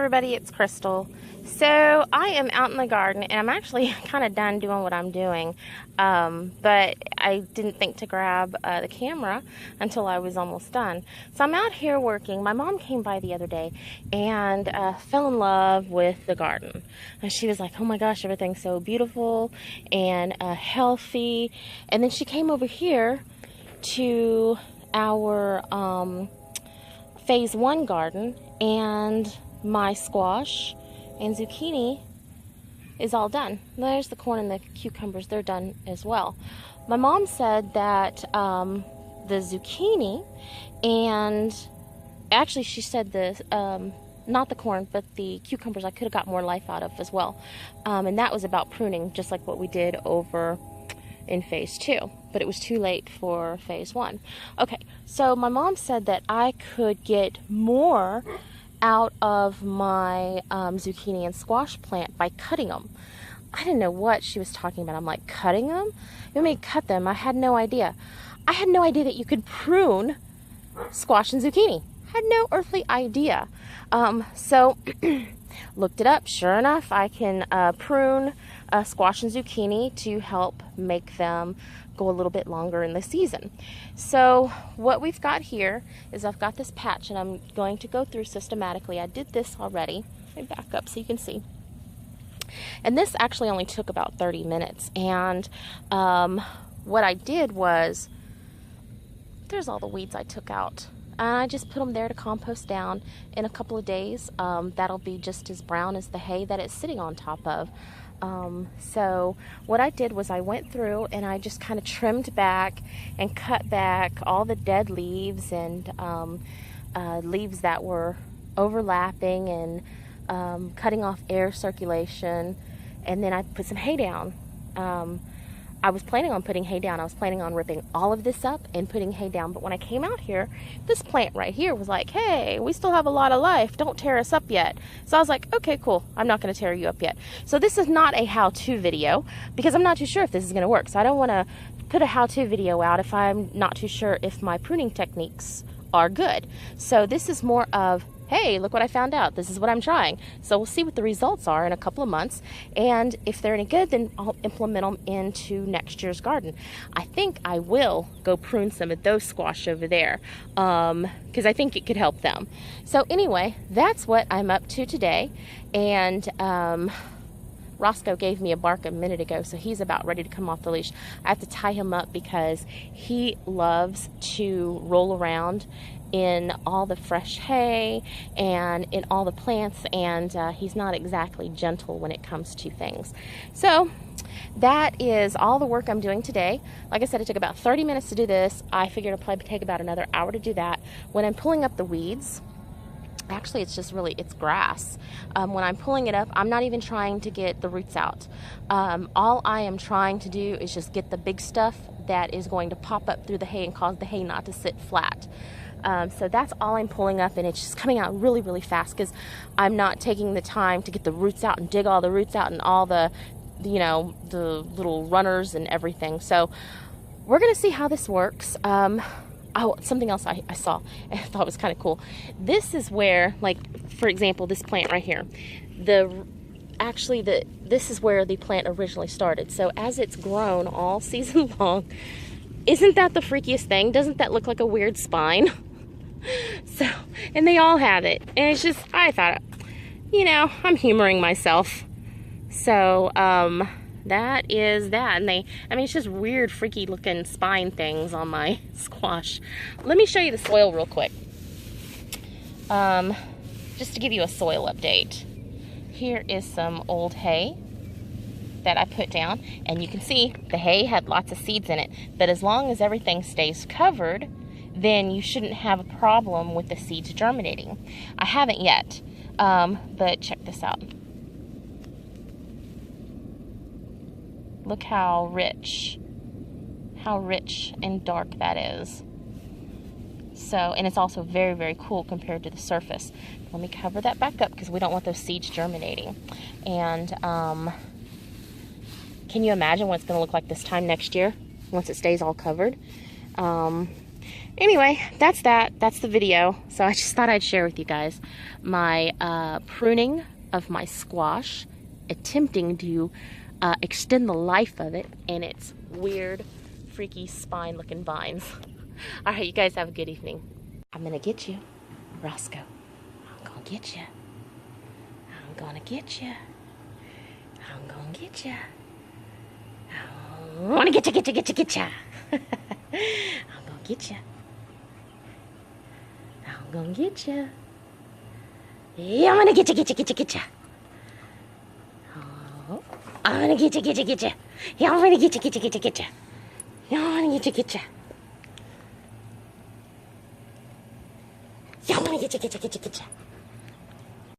everybody, it's Crystal. So I am out in the garden and I'm actually kind of done doing what I'm doing, but I didn't think to grab the camera until I was almost done. So I'm out here working. My mom came by the other day and fell in love with the garden. And she was like, oh my gosh, everything's so beautiful and healthy. And then she came over here to our phase 1 garden, and my squash and zucchini is all done. There's the corn and the cucumbers, they're done as well. My mom said that the zucchini, and actually she said the not the corn, but the cucumbers I could have got more life out of as well. And that was about pruning, just like what we did over in phase 2, but it was too late for phase 1. Okay, so my mom said that I could get more out of my zucchini and squash plant by cutting them. I didn't know what she was talking about. I'm like, cutting them? You may cut them. I had no idea. I had no idea that you could prune squash and zucchini. I had no earthly idea. So looked it up. Sure enough, I can prune squash and zucchini to help make them go a little bit longer in the season. So what we've got here is I've got this patch and I'm going to go through systematically. I did this already. Let me back up so you can see. And this actually only took about 30 minutes. And what I did was, there's all the weeds I took out. I just put them there to compost down. In a couple of days, that'll be just as brown as the hay that it's sitting on top of. So what I did was I went through and I just kind of trimmed back and cut back all the dead leaves and leaves that were overlapping and cutting off air circulation, and then I put some hay down. I was planning on putting hay down. I was planning on ripping all of this up and putting hay down. But when I came out here, this plant right here was like, hey, we still have a lot of life. Don't tear us up yet. So I was like, okay, cool. I'm not going to tear you up yet. So this is not a how-to video because I'm not too sure if this is going to work. So I don't want to put a how-to video out if I'm not too sure if my pruning techniques are good. So this is more of, hey, look what I found out. This is what I'm trying. So we'll see what the results are in a couple of months. And if they're any good, then I'll implement them into next year's garden. I think I will go prune some of those squash over there because I think it could help them. So anyway, that's what I'm up to today. And Roscoe gave me a bark a minute ago, so he's about ready to come off the leash. I have to tie him up because he loves to roll around in all the fresh hay and in all the plants, and he's not exactly gentle when it comes to things. So that is all the work I'm doing today. Like I said, it took about 30 minutes to do this. I figured it'll probably take about another hour to do that. When I'm pulling up the weeds, actually it's just really, it's grass. When I'm pulling it up, I'm not even trying to get the roots out. All I am trying to do is just get the big stuff that is going to pop up through the hay and cause the hay not to sit flat. So that's all I'm pulling up, and it's just coming out really, really fast because I'm not taking the time to get the roots out and dig all the roots out and all the, you know, the little runners and everything. So we're going to see how this works. Oh, something else I saw and I thought was kind of cool. This is where, like, for example, this plant right here, this is where the plant originally started. So as it's grown all season long, isn't that the freakiest thing? Doesn't that look like a weird spine? So, and they all have it. And it's just, I thought, you know, I'm humoring myself. So, that is that. And I mean, it's just weird, freaky looking spine things on my squash. Let me show you the soil real quick. Just to give you a soil update. Here is some old hay that I put down, and you can see the hay had lots of seeds in it, but as long as everything stays covered, then you shouldn't have a problem with the seeds germinating. I haven't yet, but check this out. Look how rich and dark that is. So, and it's also very, very cool compared to the surface. Let me cover that back up because we don't want those seeds germinating. And can you imagine what it's going to look like this time next year once it stays all covered? Anyway, that's that. That's the video. So I just thought I'd share with you guys my pruning of my squash, attempting to extend the life of it and its weird, freaky spine-looking vines. All right, you guys have a good evening. I'm gonna get you, Roscoe. I'm gonna get you. I'm gonna get you. I'm gonna get you. I wanna get you. I'm gonna get you. I'm gonna get you. Yeah, I'm gonna get you. Oh, I'm gonna get you. Yeah, I'm gonna get you. Yeah, I'm gonna get you. Yeah, I'm gonna get you.